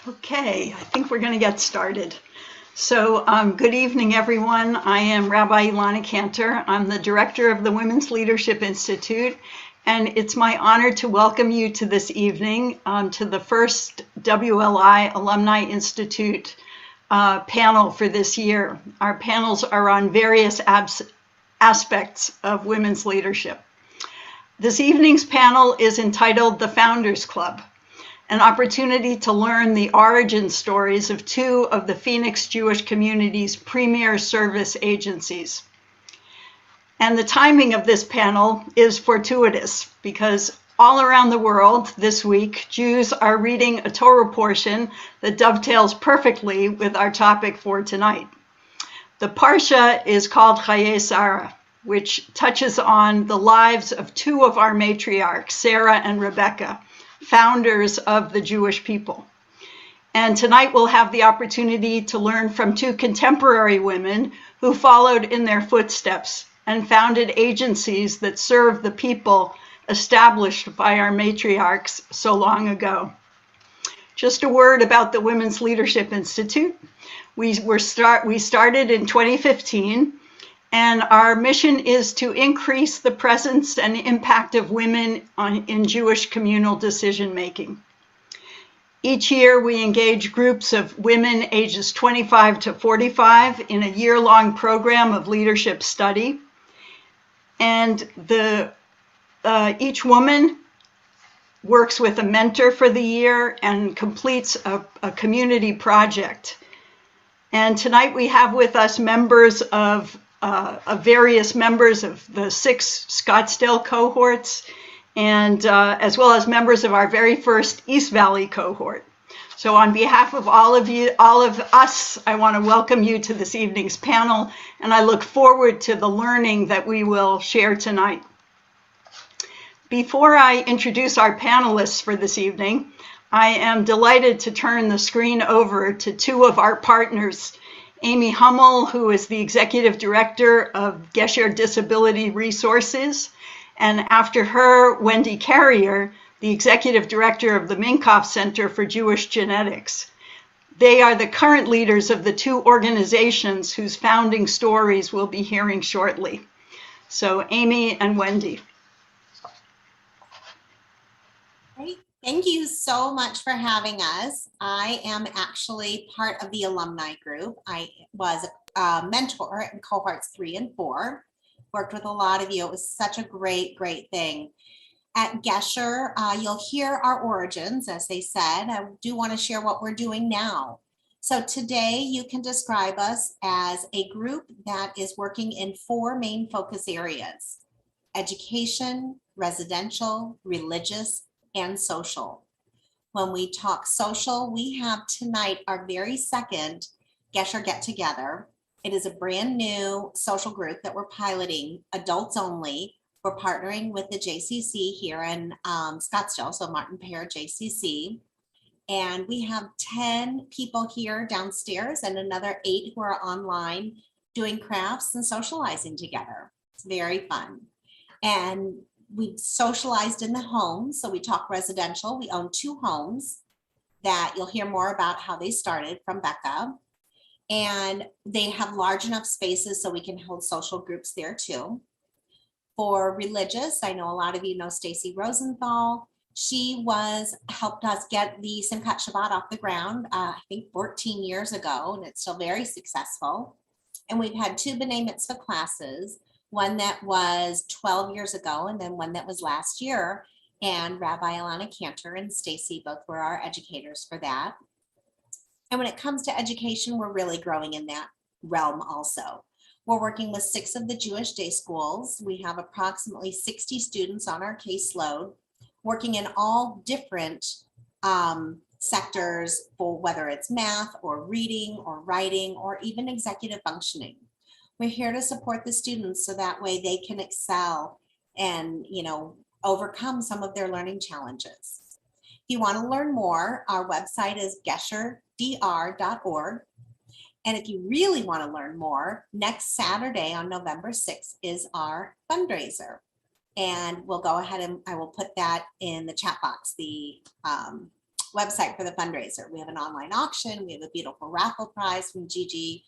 Okay, I think we're going to get started. So, good evening, everyone. I am Rabbi Ilana Cantor. I'm the director of the Women's Leadership Institute, and it's my honor to welcome you to this evening to the first WLI Alumni Institute panel for this year. Our panels are on various aspects of women's leadership. This evening's panel is entitled The Founders Club, an opportunity to learn the origin stories of two of the Phoenix Jewish community's premier service agencies. And the timing of this panel is fortuitous because all around the world this week, Jews are reading a Torah portion that dovetails perfectly with our topic for tonight. The Parsha is called Chaye Sarah, which touches on the lives of two of our matriarchs, Sarah and Rebecca, founders of the Jewish people. And tonight we'll have the opportunity to learn from two contemporary women who followed in their footsteps and founded agencies that serve the people established by our matriarchs so long ago. Just a word about the Women's Leadership Institute. We started in 2015, and our mission is to increase the presence and impact of women in Jewish communal decision-making. Each year, we engage groups of women ages 25 to 45 in a year-long program of leadership study. And each woman works with a mentor for the year and completes a community project. And tonight we have with us various members of the 6 Scottsdale cohorts, and as well as members of our very first East Valley cohort. So on behalf of all of us, I want to welcome you to this evening's panel, and I look forward to the learning that we will share tonight. Before I introduce our panelists for this evening, I am delighted to turn the screen over to two of our partners, Amy Hummel, who is the Executive Director of Gesher Disability Resources, and after her, Wendy Carrier, the Executive Director of the Minkoff Center for Jewish Genetics. They are the current leaders of the two organizations whose founding stories we'll be hearing shortly. So Amy and Wendy. Great. Thank you so much for having us. I am actually part of the alumni group. I was a mentor in cohorts 3 and 4, worked with a lot of you. It was such a great thing. At Gesher, you'll hear our origins, as they said. I do want to share what we're doing now. So today you can describe us as a group that is working in 4 main focus areas: education, residential, religious, and social. When we talk social, we have tonight our very second Gesher Get Together. It is a brand new social group that we're piloting, adults only. We're partnering with the JCC here in Scottsdale, so Martin Pear JCC. And we have 10 people here downstairs and another 8 who are online doing crafts and socializing together. It's very fun. And we've socialized in the homes. So we talk residential. We own 2 homes that you'll hear more about how they started from Becca. And they have large enough spaces so we can hold social groups there too. For religious, I know a lot of you know Stacy Rosenthal. She helped us get the Simchat Shabbat off the ground, I think 14 years ago, and it's still very successful. And we've had 2 B'nai Mitzvah classes, one that was 12 years ago, and then one that was last year. And Rabbi Ilana Cantor and Stacy both were our educators for that. And when it comes to education, we're really growing in that realm also. We're working with 6 of the Jewish day schools. We have approximately 60 students on our caseload, working in all different sectors, for whether it's math or reading or writing or even executive functioning. We're here to support the students so that way they can excel and, overcome some of their learning challenges. If you want to learn more, our website is gesherdr.org. And if you really want to learn more, next Saturday on November 6th is our fundraiser. And we'll go ahead and I will put that in the chat box, the website for the fundraiser. We have an online auction. We have a beautiful raffle prize from Gigi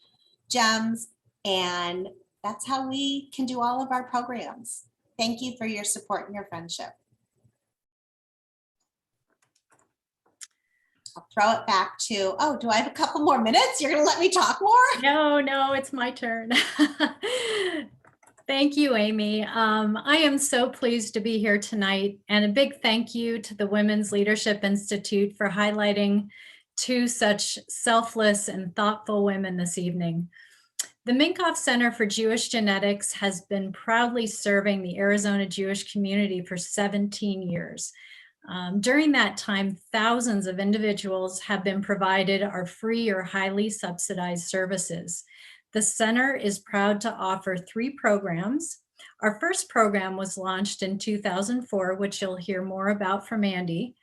Gems. And that's how we can do all of our programs. Thank you for your support and your friendship. I'll throw it back to, oh, do I have a couple more minutes? You're gonna let me talk more? No, it's my turn. Thank you, Amy. I am so pleased to be here tonight, and a big thank you to the Women's Leadership Institute for highlighting two such selfless and thoughtful women this evening. The Minkoff Center for Jewish Genetics has been proudly serving the Arizona Jewish community for 17 years. During that time, thousands of individuals have been provided our free or highly subsidized services. The center is proud to offer 3 programs. Our first program was launched in 2004, which you'll hear more about from Andi.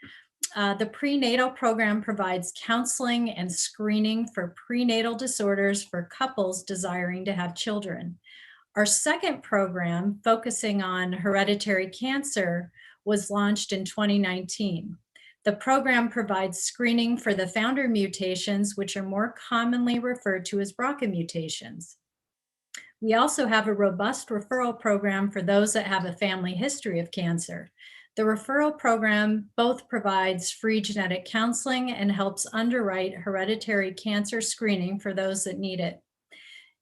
The prenatal program provides counseling and screening for prenatal disorders for couples desiring to have children. Our second program, focusing on hereditary cancer, was launched in 2019. The program provides screening for the founder mutations, which are more commonly referred to as BRCA mutations. We also have a robust referral program for those that have a family history of cancer. The referral program both provides free genetic counseling and helps underwrite hereditary cancer screening for those that need it.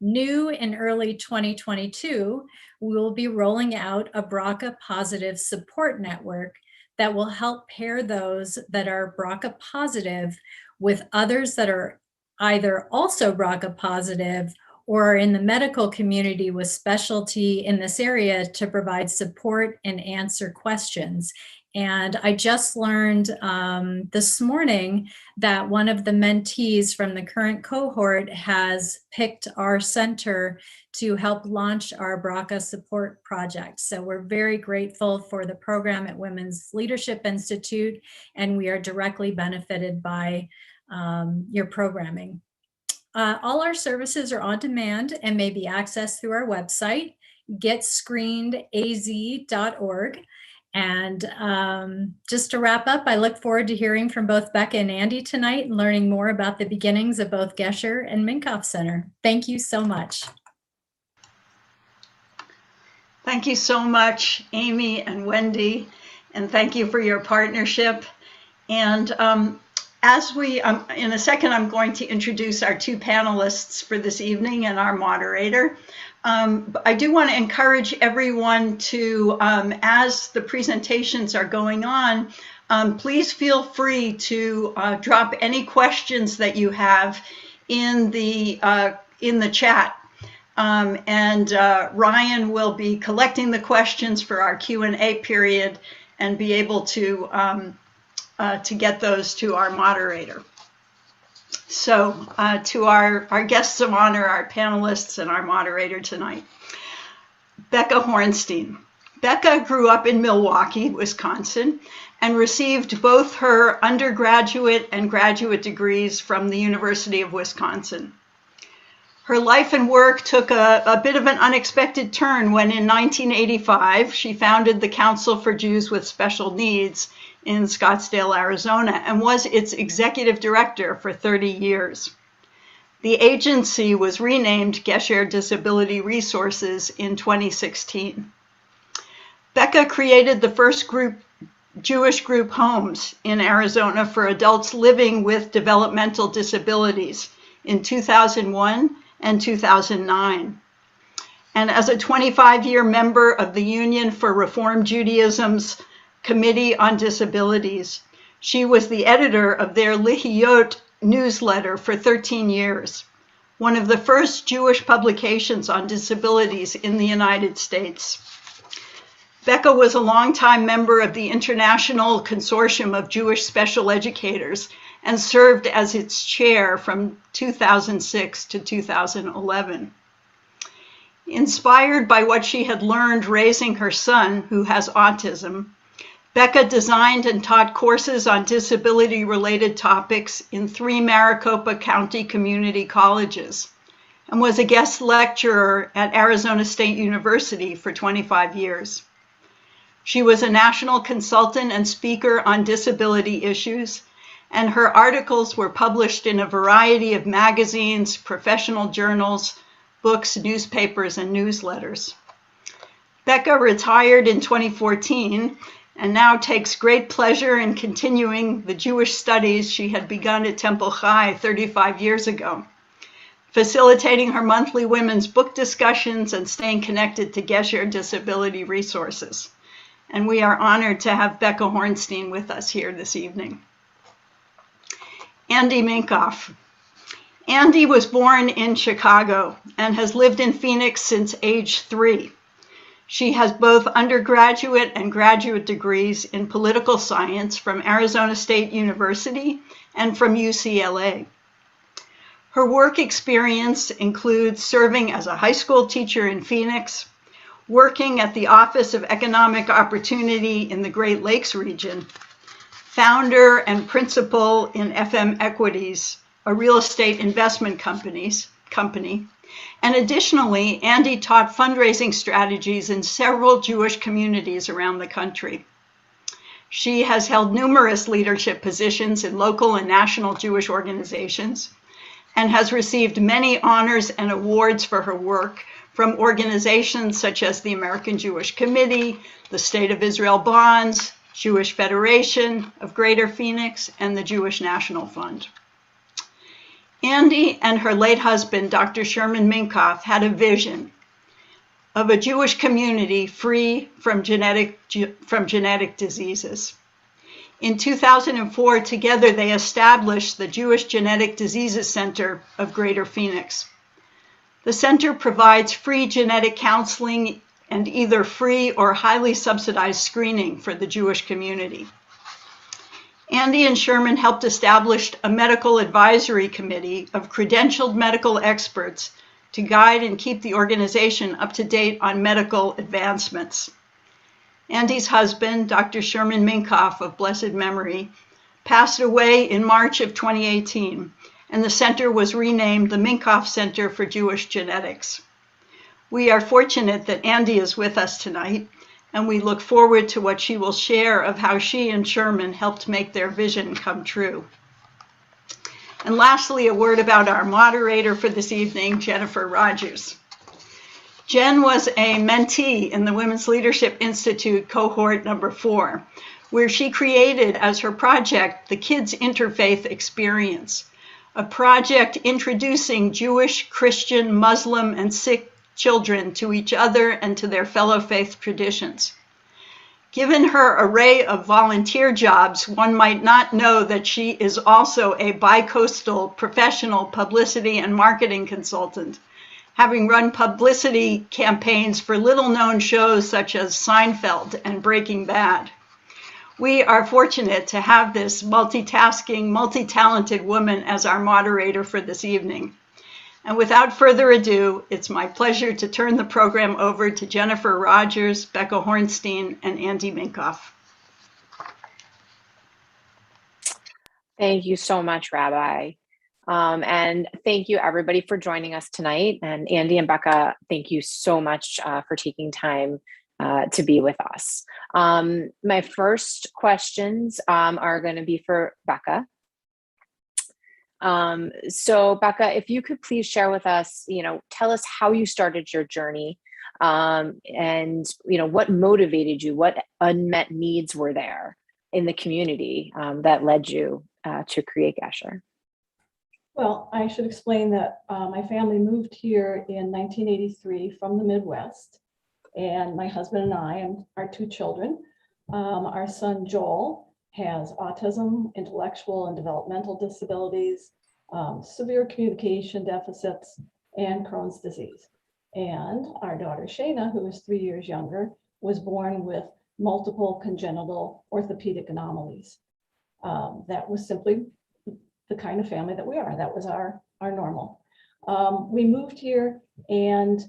New in early 2022, we will be rolling out a BRCA positive support network that will help pair those that are BRCA positive with others that are either also BRCA positive or are in the medical community with specialty in this area to provide support and answer questions. And I just learned this morning that one of the mentees from the current cohort has picked our center to help launch our BRCA support project. So we're very grateful for the program at Women's Leadership Institute, and we are directly benefited by your programming. All our services are on demand and may be accessed through our website, getscreenedaz.org. And just to wrap up, I look forward to hearing from both Becca and Andi tonight and learning more about the beginnings of both Gesher and Minkoff Center. Thank you so much. Thank you so much, Amy and Wendy, and thank you for your partnership. And as we, in a second, I'm going to introduce our 2 panelists for this evening and our moderator. I do want to encourage everyone to, as the presentations are going on, please feel free to drop any questions that you have in the chat. And Ryan will be collecting the questions for our Q&A period and be able to get those to our moderator. So to our guests of honor, our panelists, and our moderator tonight, Becca Hornstein. Becca grew up in Milwaukee, Wisconsin, and received both her undergraduate and graduate degrees from the University of Wisconsin. Her life and work took a bit of an unexpected turn when in 1985, she founded the Council for Jews with Special Needs in Scottsdale, Arizona, and was its executive director for 30 years. The agency was renamed Gesher Disability Resources in 2016. Becca created the first Jewish group homes in Arizona for adults living with developmental disabilities in 2001 and 2009. And as a 25-year member of the Union for Reform Judaism's Committee on Disabilities, she was the editor of their Lihiyot newsletter for 13 years, one of the first Jewish publications on disabilities in the United States. Becca was a longtime member of the International Consortium of Jewish Special Educators and served as its chair from 2006 to 2011. Inspired by what she had learned raising her son, who has autism, Becca designed and taught courses on disability-related topics in 3 Maricopa County community colleges and was a guest lecturer at Arizona State University for 25 years. She was a national consultant and speaker on disability issues and her articles were published in a variety of magazines, professional journals, books, newspapers, and newsletters. Becca retired in 2014 and now takes great pleasure in continuing the Jewish studies she had begun at Temple Chai 35 years ago, facilitating her monthly women's book discussions and staying connected to Gesher Disability Resources. And we are honored to have Becca Hornstein with us here this evening. Andi Minkoff. Andi was born in Chicago and has lived in Phoenix since age 3. She has both undergraduate and graduate degrees in political science from Arizona State University and from UCLA. Her work experience includes serving as a high school teacher in Phoenix, working at the Office of Economic Opportunity in the Great Lakes region, founder and principal in FM Equities, a real estate investment company. And additionally, Andi taught fundraising strategies in several Jewish communities around the country. She has held numerous leadership positions in local and national Jewish organizations and has received many honors and awards for her work from organizations such as the American Jewish Committee, the State of Israel Bonds, Jewish Federation of Greater Phoenix, and the Jewish National Fund. Andi and her late husband, Dr. Sherman Minkoff, had a vision of a Jewish community free from genetic diseases. In 2004, together they established the Jewish Genetic Diseases Center of Greater Phoenix. The center provides free genetic counseling and either free or highly subsidized screening for the Jewish community. Andi and Sherman helped establish a medical advisory committee of credentialed medical experts to guide and keep the organization up to date on medical advancements. Andi's husband, Dr. Sherman Minkoff of blessed memory, passed away in March of 2018, and the center was renamed the Minkoff Center for Jewish Genetics. We are fortunate that Andi is with us tonight, and we look forward to what she will share of how she and Sherman helped make their vision come true. And lastly, a word about our moderator for this evening, Jennifer Rogers. Jen was a mentee in the Women's Leadership Institute cohort number 4, where she created as her project the Kids Interfaith Experience, a project introducing Jewish, Christian, Muslim, and Sikh children to each other and to their fellow faith traditions. Given her array of volunteer jobs, one might not know that she is also a bi-coastal professional publicity and marketing consultant, having run publicity campaigns for little-known shows such as Seinfeld and Breaking Bad. We are fortunate to have this multitasking, multi-talented woman as our moderator for this evening. And without further ado, it's my pleasure to turn the program over to Jennifer Rogers, Becca Hornstein, and Andi Minkoff. Thank you so much, Rabbi. And thank you everybody for joining us tonight. And Andi and Becca, thank you so much for taking time to be with us. My first questions are going to be for Becca. So Becca, if you could please share with us, tell us how you started your journey, and, what motivated you, what unmet needs were there in the community that led you to create Gesher? Well, I should explain that my family moved here in 1983 from the Midwest, and my husband and I and our 2 children, our son Joel has autism, intellectual and developmental disabilities, severe communication deficits, and Crohn's disease. And our daughter Shayna, who is 3 years younger, was born with multiple congenital orthopedic anomalies. That was simply the kind of family that we are. That was our normal. We moved here, and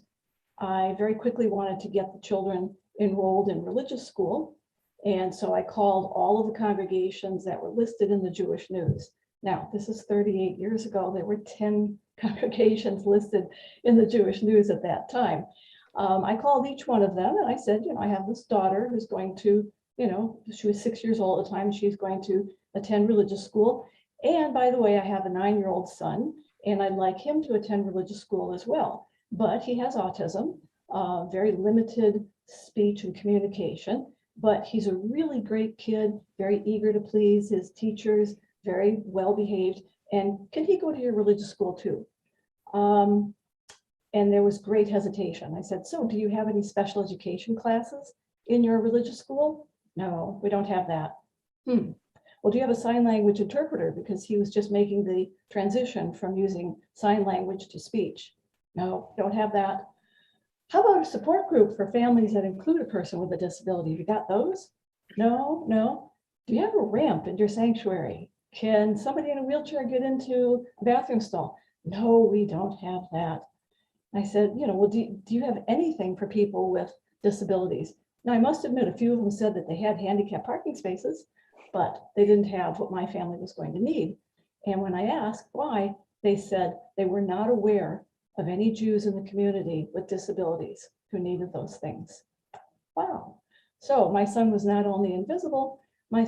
I very quickly wanted to get the children enrolled in religious school. And so I called all of the congregations that were listed in the Jewish News. Now, this is 38 years ago. There were 10 congregations listed in the Jewish News at that time. I called each one of them and I said, I have this daughter who's going to, she was 6 years old at the time. She's going to attend religious school. And by the way, I have a 9-year-old son, and I'd like him to attend religious school as well. But he has autism, very limited speech and communication, but he's a really great kid, very eager to please his teachers, very well behaved. And can he go to your religious school too? And there was great hesitation. I said, so do you have any special education classes in your religious school? No, we don't have that. Well, do you have a sign language interpreter? Because he was just making the transition from using sign language to speech. No, don't have that. How about a support group for families that include a person with a disability? Have you got those? No, no. Do you have a ramp in your sanctuary? Can somebody in a wheelchair get into a bathroom stall? No, we don't have that. I said, well, do you have anything for people with disabilities? Now, I must admit, a few of them said that they had handicap parking spaces, but they didn't have what my family was going to need. And when I asked why, they said they were not aware of any Jews in the community with disabilities who needed those things. Wow. So my son was not only invisible, I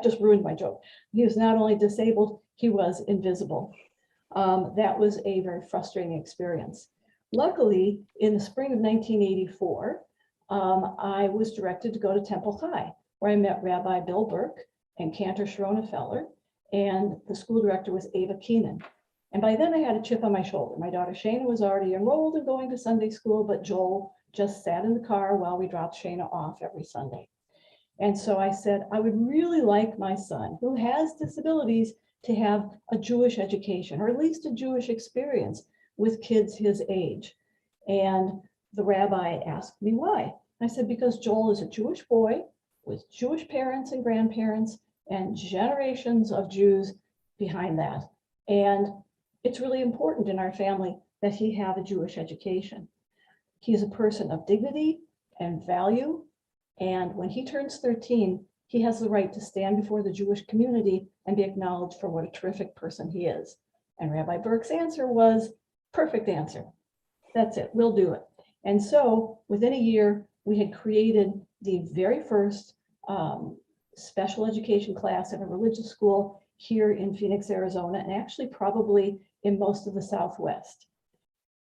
just ruined my joke. He was not only disabled, he was invisible. That was a very frustrating experience. Luckily, in the spring of 1984, I was directed to go to Temple High, where I met Rabbi Bill Burke and Cantor Schronefeller, and the school director was Ava Keenan. And by then I had a chip on my shoulder. My daughter Shana was already enrolled and going to Sunday school, but Joel just sat in the car while we dropped Shana off every Sunday. And so I said, I would really like my son, who has disabilities, to have a Jewish education, or at least a Jewish experience with kids his age. And the rabbi asked me why. I said, because Joel is a Jewish boy with Jewish parents and grandparents and generations of Jews behind that. And it's really important in our family that he have a Jewish education. He is a person of dignity and value. And when he turns 13, he has the right to stand before the Jewish community and be acknowledged for what a terrific person he is. And Rabbi Burke's answer was, perfect answer. That's it, we'll do it. And so within a year, we had created the very first special education class at a religious school here in Phoenix, Arizona, and actually probably in most of the Southwest.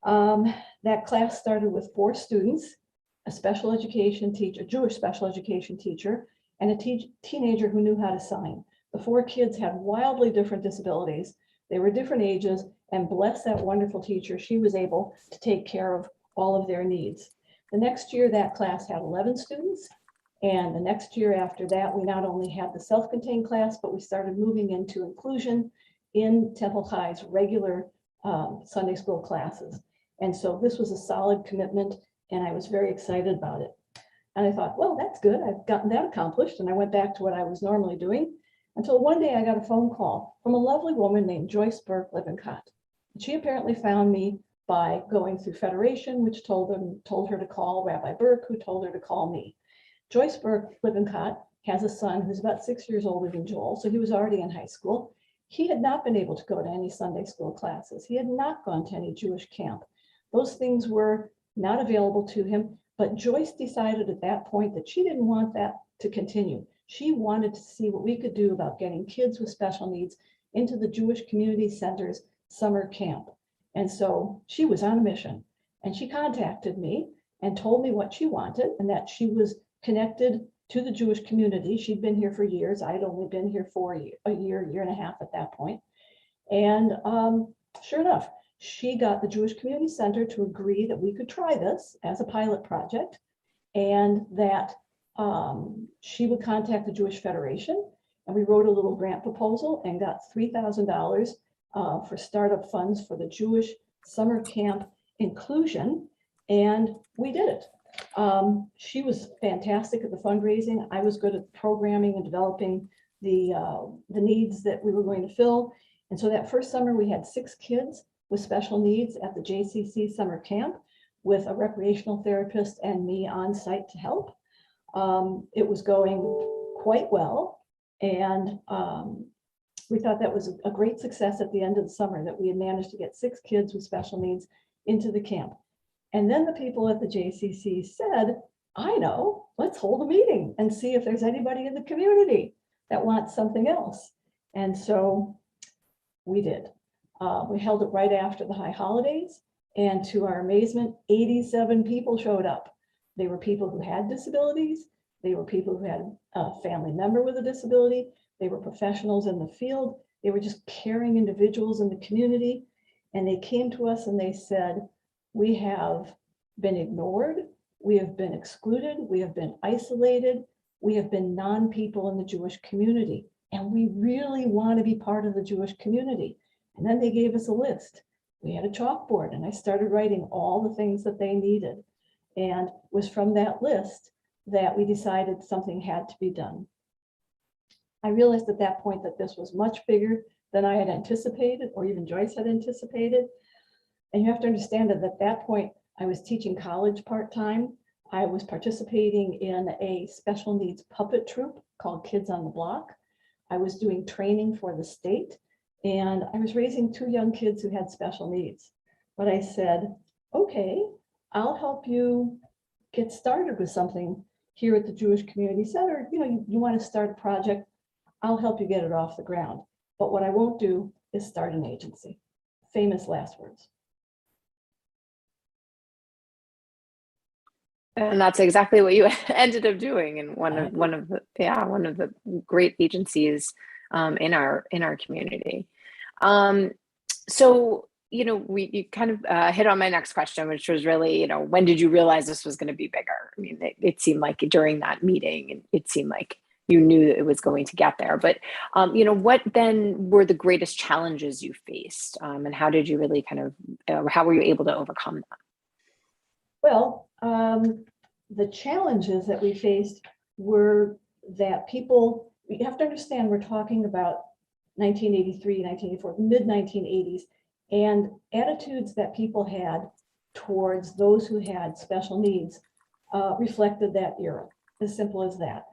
That class started with 4 students, a special education teacher, a Jewish special education teacher, and a teenager who knew how to sign. The 4 kids had wildly different disabilities. They were different ages, and bless that wonderful teacher, she was able to take care of all of their needs. The next year, that class had 11 students. And the next year after that, we not only had the self-contained class, but we started moving into inclusion in Temple High's regular Sunday school classes. And so this was a solid commitment, and I was very excited about it. And I thought, well, that's good. I've gotten that accomplished. And I went back to what I was normally doing until one day I got a phone call from a lovely woman named Joyce Burke Lippincott. She apparently found me by going through Federation, which told her to call Rabbi Burke, who told her to call me. Joyce Burke Lippincott has a son who's about 6 years older than Joel, so he was already in high school. He had not been able to go to any Sunday school classes. He had not gone to any Jewish camp. Those things were not available to him, but Joyce decided at that point that she didn't want that to continue. She wanted to see what we could do about getting kids with special needs into the Jewish Community Center's summer camp. And so she was on a mission, and she contacted me and told me what she wanted, and that she was connected to the Jewish community. She'd been here for years. I'd only been here for a year and a half at that point. And sure enough, she got the Jewish Community Center to agree that we could try this as a pilot project, and that she would contact the Jewish Federation. And we wrote a little grant proposal and got $3,000 for startup funds for the Jewish summer camp inclusion. And we did it. She was fantastic at the fundraising. I was good at programming and developing the needs that we were going to fill. And so that first summer we had 6 kids with special needs at the JCC summer camp with a recreational therapist and me on site to help. It was going quite well. And we thought that was a great success at the end of the summer, that we had managed to get 6 kids with special needs into the camp. And then the people at the JCC said, I know, let's hold a meeting and see if there's anybody in the community that want something else. And so we did. We held it right after the high holidays, and to our amazement, 87 people showed up. They were people who had disabilities. They were people who had a family member with a disability. They were professionals in the field. They were just caring individuals in the community. And they came to us and they said, we have been ignored. We have been excluded. We have been isolated. We have been non-people in the Jewish community. And we really want to be part of the Jewish community. And then they gave us a list. We had a chalkboard and I started writing all the things that they needed. And it was from that list that we decided something had to be done. I realized at that point that this was much bigger than I had anticipated, or even Joyce had anticipated. And you have to understand that at that point, I was teaching college part-time. I was participating in a special needs puppet troupe called Kids on the Block. I was doing training for the state, and I was raising 2 young kids who had special needs. But I said, okay, I'll help you get started with something here at the Jewish Community Center. You know, you want to start a project, I'll help you get it off the ground. But what I won't do is start an agency. Famous last words. And that's exactly what you ended up doing in one of the great agencies in our community. So you kind of hit on my next question, which was really, when did you realize this was going to be bigger? I mean, it seemed like during that meeting, it seemed like you knew it was going to get there. But what then were the greatest challenges you faced, and how did you really how were you able to overcome that? Well, the challenges that we faced were that people, you have to understand, we're talking about 1983, 1984, mid-1980s, and attitudes that people had towards those who had special needs reflected that era, as simple as that.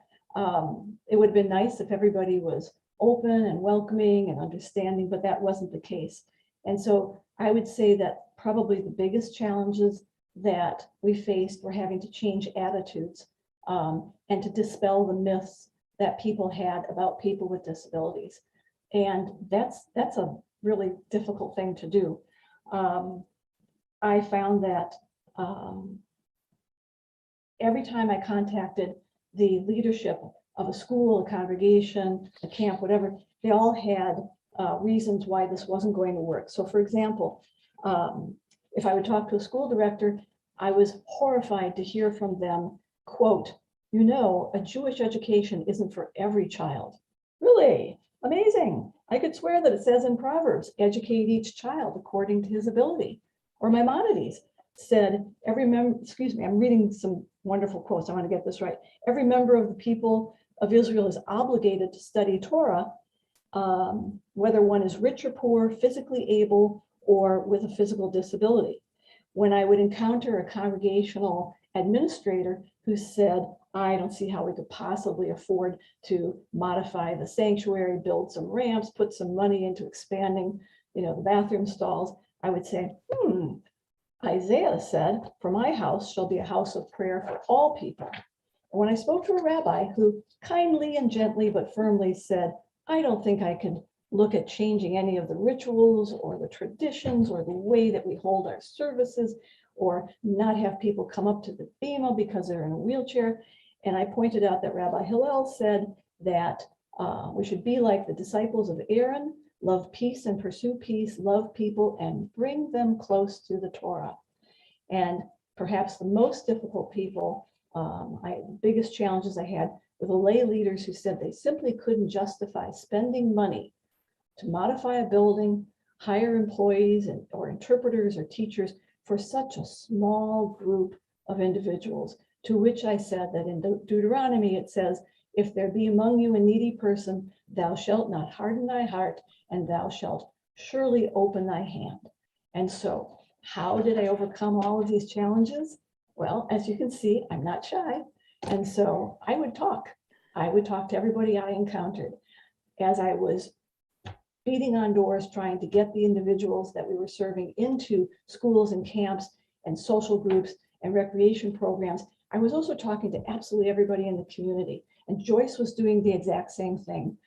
It would have been nice if everybody was open and welcoming and understanding, but that wasn't the case. And so I would say that probably the biggest challenges that we faced were having to change attitudes and to dispel the myths that people had about people with disabilities. And that's a really difficult thing to do. I found that every time I contacted the leadership of a school, a congregation, a camp, whatever, they all had reasons why this wasn't going to work. So for example, if I would talk to a school director, I was horrified to hear from them, quote, a Jewish education isn't for every child. Really? Amazing. I could swear that it says in Proverbs, educate each child according to his ability. Or Maimonides said, I'm reading some wonderful quotes. I want to get this right. Every member of the people of Israel is obligated to study Torah, whether one is rich or poor, physically able, or with a physical disability. When I would encounter a congregational administrator who said, I don't see how we could possibly afford to modify the sanctuary, build some ramps, put some money into expanding, the bathroom stalls, I would say, Isaiah said, for my house shall be a house of prayer for all people. And when I spoke to a rabbi who kindly and gently but firmly said, I don't think I can look at changing any of the rituals or the traditions or the way that we hold our services, or not have people come up to the bima because they're in a wheelchair. And I pointed out that Rabbi Hillel said that we should be like the disciples of Aaron, love peace and pursue peace, love people and bring them close to the Torah. And perhaps the most difficult people, the biggest challenges I had were the lay leaders who said they simply couldn't justify spending money to modify a building, hire employees or interpreters or teachers for such a small group of individuals, to which I said that in Deuteronomy it says, if there be among you a needy person, thou shalt not harden thy heart, and thou shalt surely open thy hand. And so how did I overcome all of these challenges? Well, as you can see, I'm not shy. And so I would talk to everybody I encountered. As I was beating on doors, trying to get the individuals that we were serving into schools and camps and social groups and recreation programs, I was also talking to absolutely everybody in the community. And Joyce was doing the exact same thing.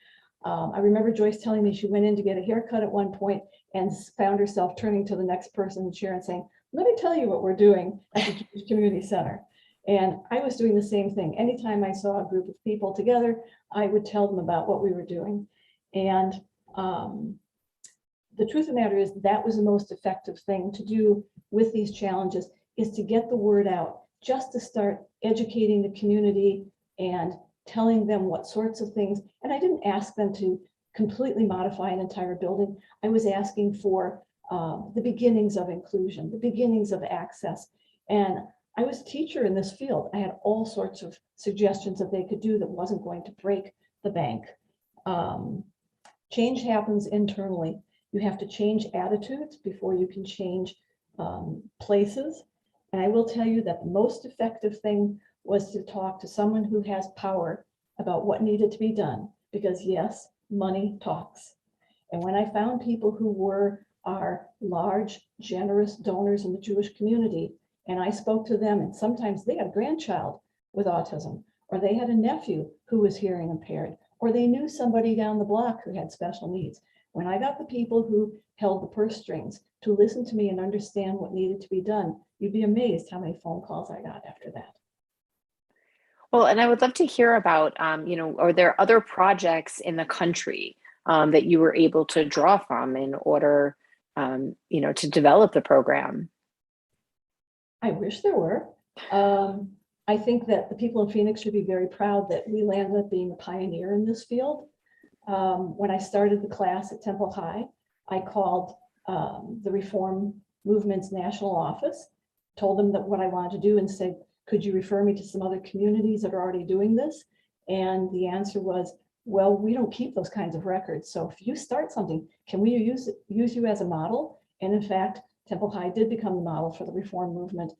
I remember Joyce telling me she went in to get a haircut at one point and found herself turning to the next person in the chair and saying, let me tell you what we're doing at the Jewish Community Center. And I was doing the same thing. Anytime I saw a group of people together, I would tell them about what we were doing. And the truth of the matter is that was the most effective thing to do with these challenges, is to get the word out, just to start educating the community and telling them what sorts of things. And I didn't ask them to completely modify an entire building. I was asking for the beginnings of inclusion, the beginnings of access. And I was a teacher in this field. I had all sorts of suggestions that they could do that wasn't going to break the bank. Change happens internally. You have to change attitudes before you can change places. And I will tell you that the most effective thing was to talk to someone who has power about what needed to be done, because yes, money talks. And when I found people who were our large, generous donors in the Jewish community, and I spoke to them, and sometimes they had a grandchild with autism, or they had a nephew who was hearing impaired, or they knew somebody down the block who had special needs. When I got the people who held the purse strings to listen to me and understand what needed to be done, you'd be amazed how many phone calls I got after that. Well, and I would love to hear about, are there other projects in the country that you were able to draw from in order, to develop the program? I wish there were. I think that the people in Phoenix should be very proud that we landed up being a pioneer in this field. When I started the class at Temple High, I called the Reform Movement's national office, told them that what I wanted to do, and said, could you refer me to some other communities that are already doing this? And the answer was, well, we don't keep those kinds of records. So if you start something, can we use you as a model? And in fact, Temple High did become the model for the Reform Movement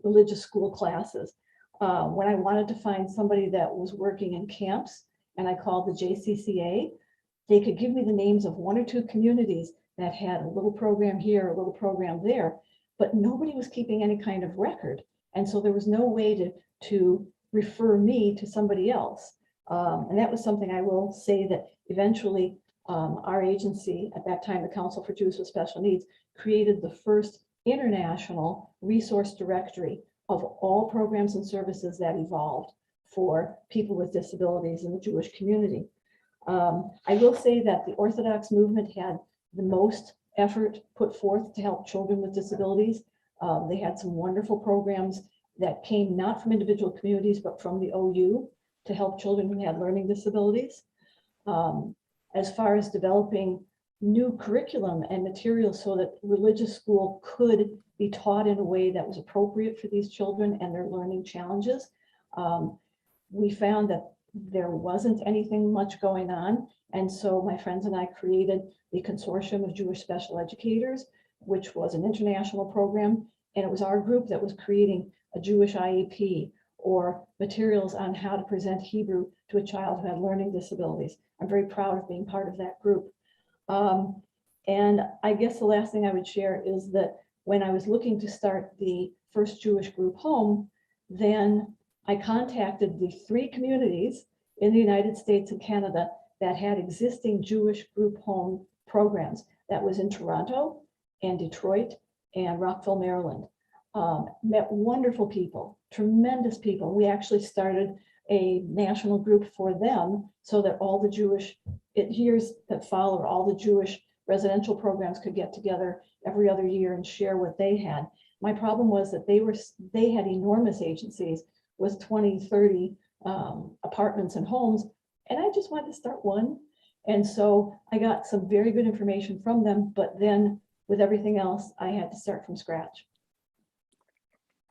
religious school classes. When I wanted to find somebody that was working in camps, and I called the JCCA, they could give me the names of 1 or 2 communities that had a little program here, a little program there, but nobody was keeping any kind of record. And so there was no way to refer me to somebody else. And that was something I will say that eventually our agency, at that time, the Council for Jews with Special Needs, created the first international resource directory of all programs and services that evolved for people with disabilities in the Jewish community. I will say that the Orthodox movement had the most effort put forth to help children with disabilities. They had some wonderful programs that came not from individual communities, but from the OU to help children who had learning disabilities. As far as developing new curriculum and materials so that religious school could be taught in a way that was appropriate for these children and their learning challenges, we found that there wasn't anything much going on. And so my friends and I created the Consortium of Jewish Special Educators, which was an international program. And it was our group that was creating a Jewish IEP or materials on how to present Hebrew to a child who had learning disabilities. I'm very proud of being part of that group. And I guess the last thing I would share is that when I was looking to start the first Jewish group home, then I contacted the 3 communities in the United States and Canada that had existing Jewish group home programs. That was in Toronto and Detroit and Rockville, Maryland. Met wonderful people, tremendous people. We actually started a national group for them so that all the Jewish, years that followed, all the Jewish residential programs could get together every other year and share what they had. My problem was that they had enormous agencies with 20, 30 apartments and homes, and I just wanted to start one. And so I got some very good information from them, but then with everything else, I had to start from scratch.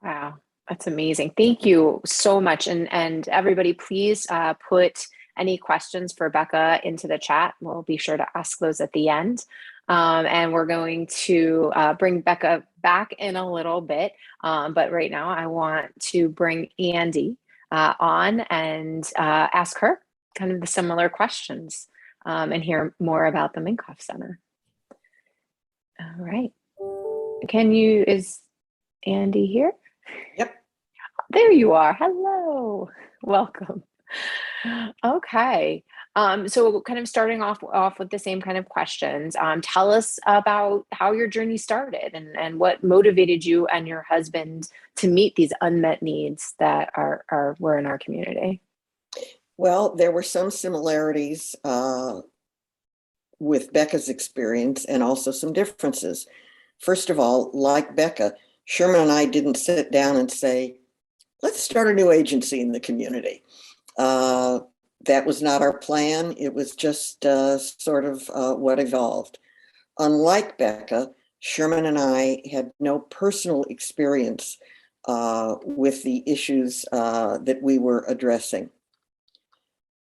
Wow, that's amazing. Thank you so much. And everybody, please put any questions for Becca into the chat. We'll be sure to ask those at the end. And we're going to bring Becca back in a little bit. But right now I want to bring Andi on and ask her kind of the similar questions and hear more about the Minkoff Center. All right. Is Andi here? Yep. There you are. Hello. Welcome. Okay. So kind of starting off with the same kind of questions. Tell us about how your journey started and what motivated you and your husband to meet these unmet needs that were in our community. Well, there were some similarities with Becca's experience and also some differences. First of all, like Becca, Sherman and I didn't sit down and say, let's start a new agency in the community. That was not our plan. It was just sort of what evolved. Unlike Becca, Sherman and I had no personal experience with the issues that we were addressing.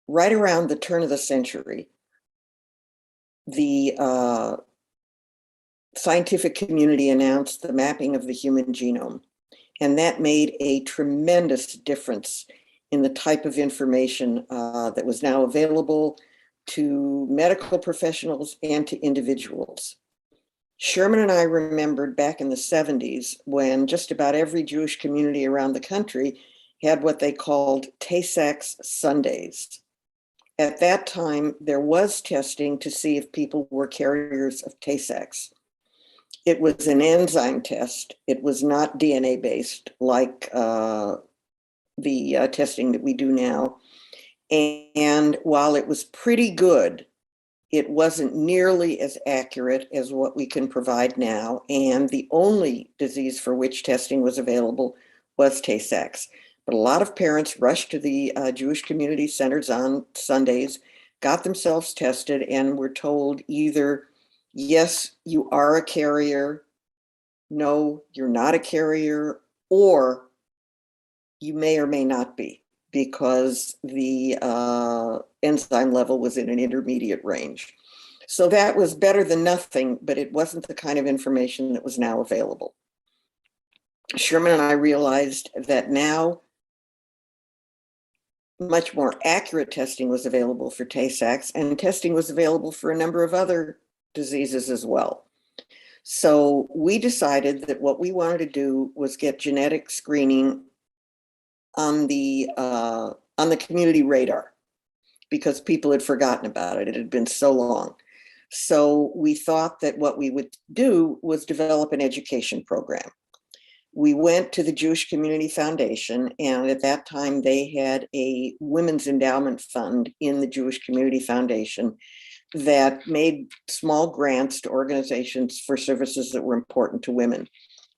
Right around the turn of the century, the scientific community announced the mapping of the human genome, and that made a tremendous difference in the type of information that was now available to medical professionals and to individuals. Sherman and I remembered back in the 70s when just about every Jewish community around the country had what they called Tay-Sachs Sundays. At that time, there was testing to see if people were carriers of Tay-Sachs. It was an enzyme test. It was not DNA based like the testing that we do now. And while it was pretty good, it wasn't nearly as accurate as what we can provide now. And the only disease for which testing was available was Tay-Sachs. But a lot of parents rushed to the Jewish community centers on Sundays, got themselves tested, and were told either, yes, you are a carrier, no, you're not a carrier, or you may or may not be, because the enzyme level was in an intermediate range. So that was better than nothing, but it wasn't the kind of information that was now available. Sherman and I realized that now much more accurate testing was available for Tay-Sachs, and testing was available for a number of other diseases as well. So we decided that what we wanted to do was get genetic screening on the community radar, because people had forgotten about it. It had been so long. So we thought that what we would do was develop an education program. We went to the Jewish Community Foundation, and at that time they had a women's endowment fund in the Jewish Community Foundation that made small grants to organizations for services that were important to women.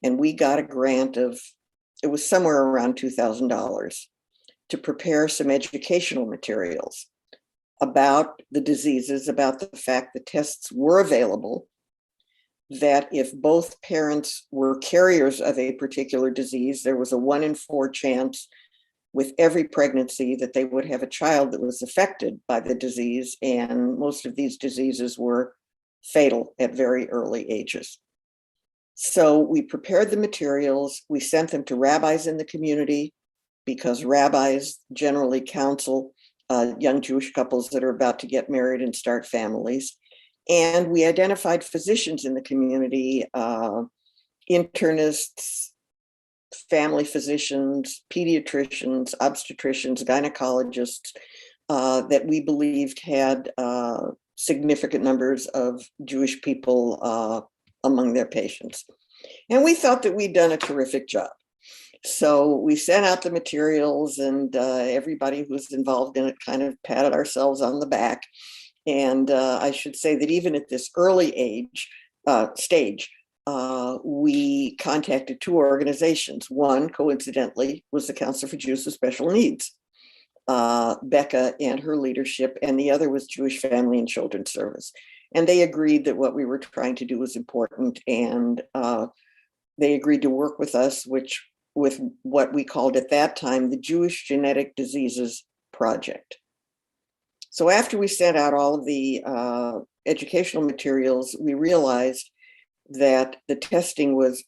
And we got a grant of, it was somewhere around $2,000 to prepare some educational materials about the diseases, about the fact that tests were available, that if both parents were carriers of a particular disease, there was a 1 in 4 chance with every pregnancy that they would have a child that was affected by the disease. And most of these diseases were fatal at very early ages. So we prepared the materials, we sent them to rabbis in the community, because rabbis generally counsel young Jewish couples that are about to get married and start families. And we identified physicians in the community, internists, family physicians, pediatricians, obstetricians, gynecologists, that we believed had significant numbers of Jewish people among their patients. And we thought that we'd done a terrific job. So we sent out the materials, and everybody who was involved in it kind of patted ourselves on the back. And I should say that even at this early stage, we contacted 2 organizations. One, coincidentally, was the Council for Jews with Special Needs, Becca and her leadership, and the other was Jewish Family and Children's Service. And they agreed that what we were trying to do was important, and they agreed to work with us, with what we called at that time the Jewish Genetic Diseases Project. So after we sent out all of the educational materials, we realized that the testing was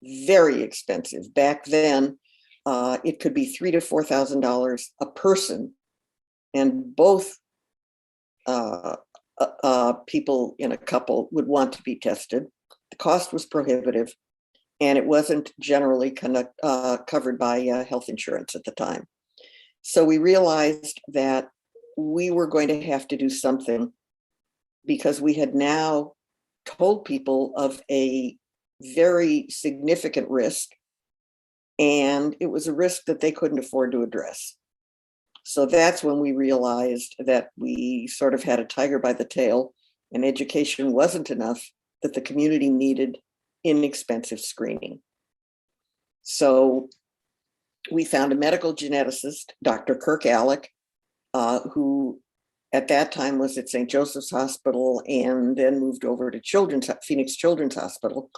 very expensive. Back then, it could be $3,000 to $4,000 a person, and both people in a couple would want to be tested. The cost was prohibitive. and it wasn't generally covered by health insurance at the time. So we realized that we were going to have to do something, because we had now told people of a very significant risk, and it was a risk that they couldn't afford to address. So that's when we realized that we sort of had a tiger by the tail, and education wasn't enough, that the community needed inexpensive screening. So we found a medical geneticist, Dr. Kirk Alec, who at that time was at St. Joseph's Hospital and then moved over to Phoenix Children's Hospital.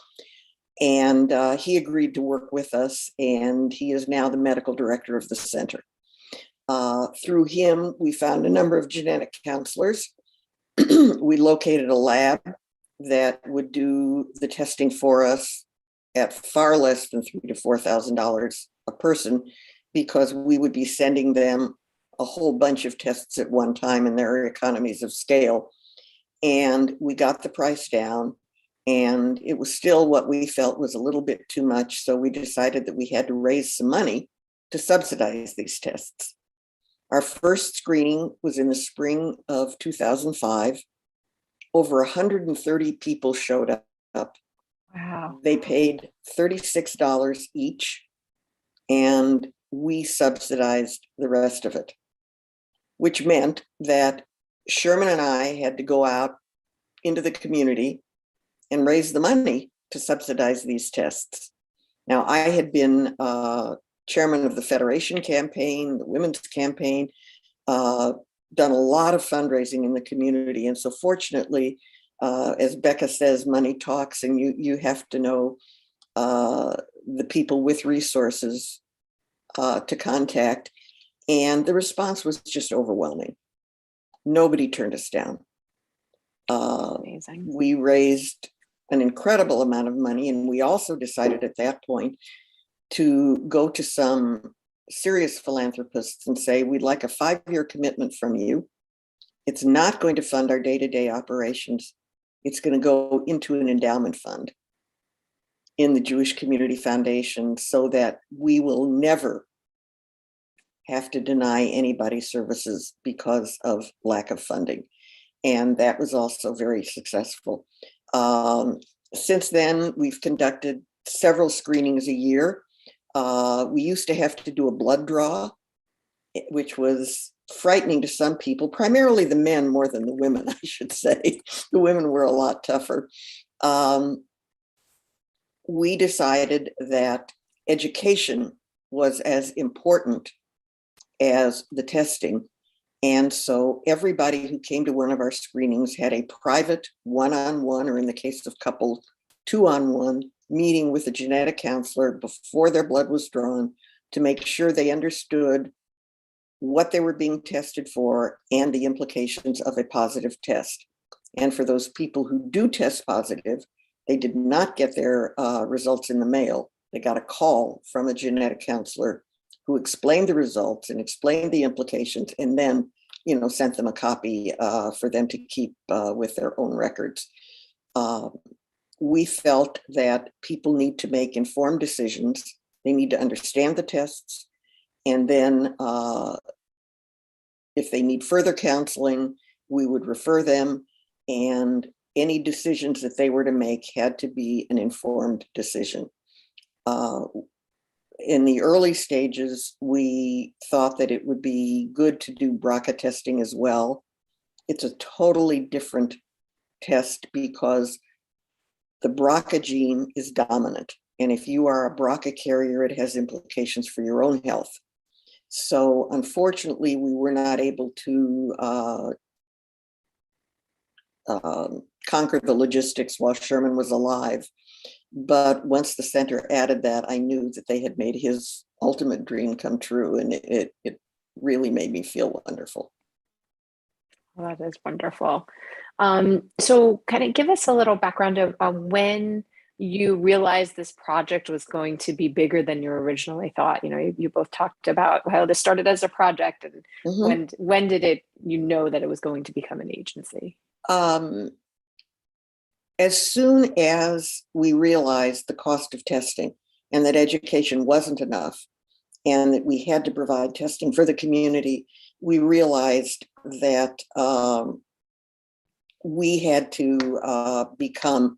And he agreed to work with us, and he is now the medical director of the center. Through him, we found a number of genetic counselors. We located a lab that would do the testing for us at far less than $3,000 to $4,000 a person, because we would be sending them a whole bunch of tests at one time, and there are economies of scale. And we got the price down, and it was still what we felt was a little bit too much. So we decided that we had to raise some money to subsidize these tests. Our first screening was in the spring of 2005. Over 130 people showed up. Wow. They paid $36 each, and we subsidized the rest of it, which meant that Sherman and I had to go out into the community and raise the money to subsidize these tests. Now, I had been chairman of the Federation campaign, the Women's campaign, done a lot of fundraising in the community. And so fortunately, as Becca says, money talks, and you have to know the people with resources to contact. And the response was just overwhelming. Nobody turned us down. Amazing. We raised an incredible amount of money, and we also decided at that point to go to some serious philanthropists and say, we'd like a 5-year commitment from you. It's not going to fund our day-to-day operations. It's going to go into an endowment fund in the Jewish Community Foundation, so that we will never have to deny anybody services because of lack of funding. And that was also very successful. Since then, we've conducted several screenings a year. We used to have to do a blood draw, which was frightening to some people, primarily the men more than the women, I should say. The women were a lot tougher. We decided that education was as important as the testing. And so everybody who came to one of our screenings had a private one-on-one, or in the case of couples, 2-on-1 meeting with a genetic counselor before their blood was drawn, to make sure they understood what they were being tested for and the implications of a positive test. And for those people who do test positive, they did not get their results in the mail. They got a call from a genetic counselor who explained the results and explained the implications, and then, sent them a copy for them to keep with their own records. We felt that people need to make informed decisions. They need to understand the tests, and then if they need further counseling, we would refer them, and any decisions that they were to make had to be an informed decision. In the early stages, we thought that it would be good to do BRCA testing as well. It's a totally different test because the BRCA gene is dominant. And if you are a BRCA carrier, it has implications for your own health. So unfortunately, we were not able to conquer the logistics while Sherman was alive. But once the center added that, I knew that they had made his ultimate dream come true, and it really made me feel wonderful. Well, that is wonderful. So kind of give us a little background of when you realized this project was going to be bigger than you originally thought. You both talked about how this started as a project, and when did it, that it was going to become an agency? as soon as we realized the cost of testing and that education wasn't enough and that we had to provide testing for the community, we realized that we had to become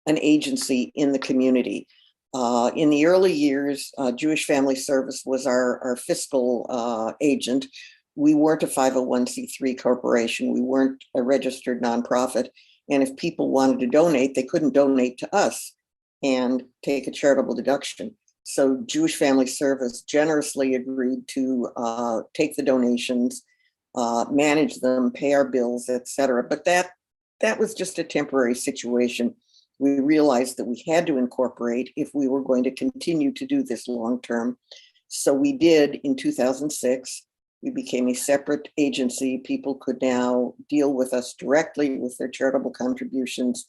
an agency in the community. In the early years, Jewish Family Service was our fiscal agent. We weren't a 501c3 corporation. We weren't a registered nonprofit. And if people wanted to donate, they couldn't donate to us and take a charitable deduction. So Jewish Family Service generously agreed to take the donations, manage them, pay our bills, et cetera. But that was just a temporary situation. We realized that we had to incorporate if we were going to continue to do this long term. So we did in 2006. We became a separate agency. People could now deal with us directly with their charitable contributions.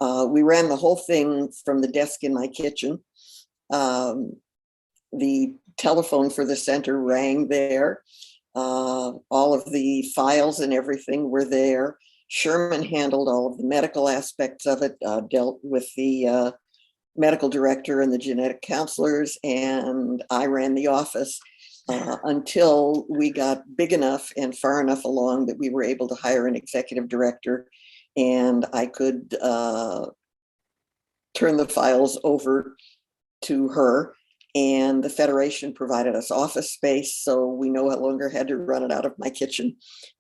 We ran the whole thing from the desk in my kitchen. The telephone for the center rang there. All of the files and everything were there. Sherman handled all of the medical aspects of it, dealt with the medical director and the genetic counselors, and I ran the office until we got big enough and far enough along that we were able to hire an executive director, and I could turn the files over to her. And the Federation provided us office space, so we no longer had to run it out of my kitchen.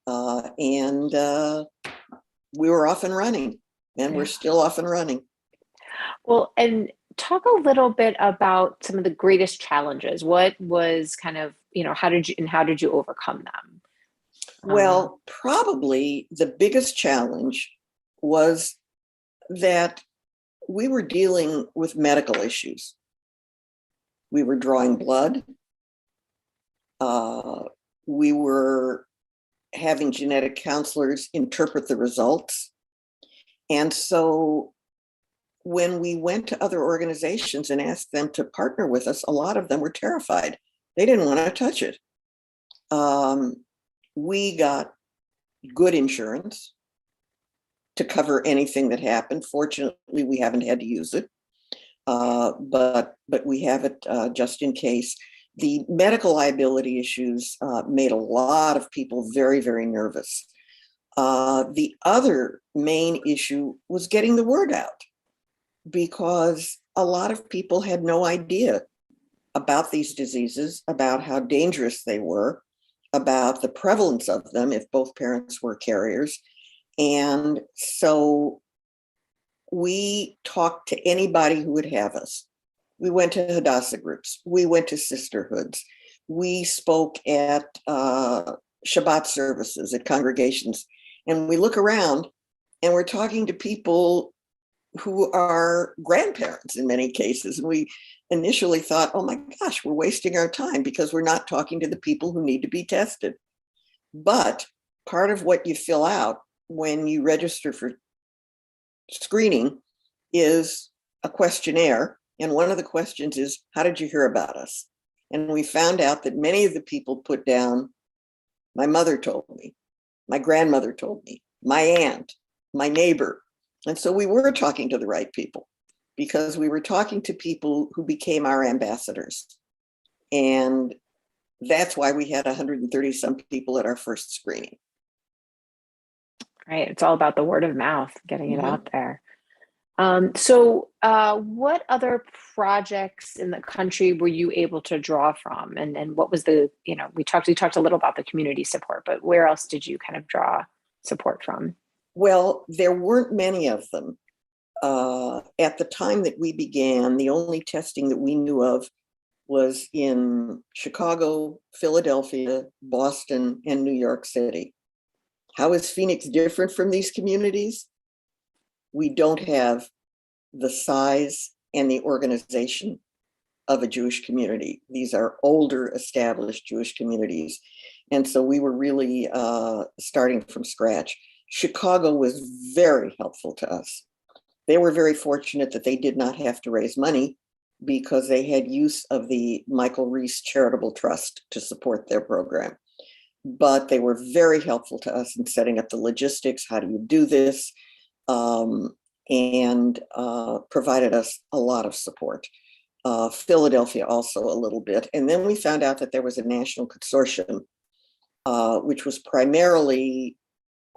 And we were off and running, and we're still off and running. Well, and talk a little bit about some of the greatest challenges. What was kind of, how did you overcome them? Well, probably the biggest challenge was that we were dealing with medical issues. We were drawing blood. We were having genetic counselors interpret the results. And so when we went to other organizations and asked them to partner with us, a lot of them were terrified. They didn't want to touch it. We got good insurance to cover anything that happened. Fortunately, we haven't had to use it. But we have it just in case. The medical liability issues made a lot of people very, very nervous. The other main issue was getting the word out, because a lot of people had no idea about these diseases, about how dangerous they were, about the prevalence of them if both parents were carriers. And so we talked to anybody who would have us. We went to Hadassah groups. We went to sisterhoods. We spoke at Shabbat services, at congregations. And we look around and we're talking to people who are grandparents in many cases. And we initially thought, oh my gosh, we're wasting our time because we're not talking to the people who need to be tested. But part of what you fill out when you register for screening is a questionnaire. And one of the questions is, how did you hear about us? And we found out that many of the people put down, my mother told me, my grandmother told me, my aunt, my neighbor. And so we were talking to the right people, because we were talking to people who became our ambassadors. And that's why we had 130 some people at our first screening. Right. It's all about the word of mouth, getting it out there. So what other projects in the country were you able to draw from? And what was the, we talked a little about the community support, but where else did you kind of draw support from? Well, there weren't many of them. At the time that we began, the only testing that we knew of was in Chicago, Philadelphia, Boston, and New York City. How is Phoenix different from these communities? We don't have the size and the organization of a Jewish community. These are older, established Jewish communities. And so we were really starting from scratch. Chicago was very helpful to us. They were very fortunate that they did not have to raise money, because they had use of the Michael Reese Charitable Trust to support their program. But they were very helpful to us in setting up the logistics. How do you do this? and provided us a lot of support. Philadelphia also a little bit. And then we found out that there was a national consortium, which was primarily